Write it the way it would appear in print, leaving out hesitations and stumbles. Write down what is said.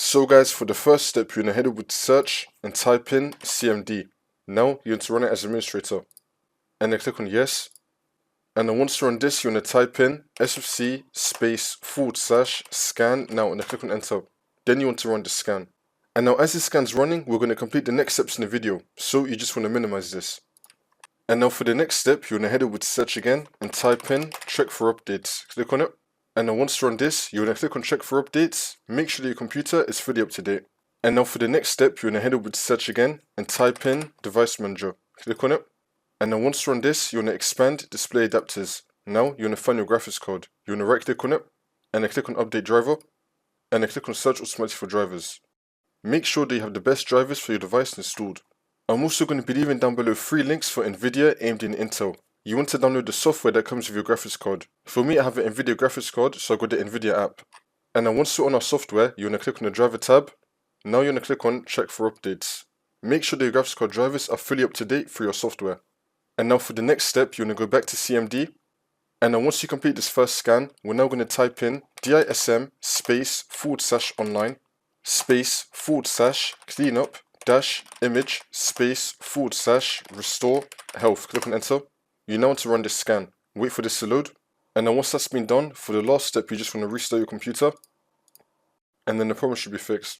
So guys, for the first step, you're going to head over to search and type in CMD. Now, you're going to run it as administrator. And then click on yes. And then once you run this, you're going to type in sfc /scan now, and then click on enter. Then you want to run the scan. And now as this scan's running, we're going to complete the next steps in the video. So you just want to minimize this. And now for the next step, you're going to head over to search again and type in check for updates. Click on it. And then once you run this, you're going to click on check for updates. Make sure that your computer is fully up to date. And now for the next step, you're going to head over to search again and type in device manager. Click on it. And then once you run this, you're going to expand display adapters. Now you're going to find your graphics card. You're going to right click on it and then click on update driver and then click on search automatically for drivers. Make sure that you have the best drivers for your device installed. I'm also going to be leaving down below 3 links for NVIDIA aimed in Intel. You want to download the software that comes with your graphics card. For me, I have an NVIDIA graphics card, so I got the NVIDIA app. And then once you're on our software, you're going to click on the driver tab. Now you're going to click on check for updates. Make sure that your graphics card drivers are fully up to date for your software. And now for the next step, you're going to go back to CMD. And then once you complete this first scan, we're now going to type in DISM /online /cleanup -image /restore health. Click on enter. You now want to run this scan. Wait for this to load. And then once that's been done, for the last step, you just want to restart your computer. And then the problem should be fixed.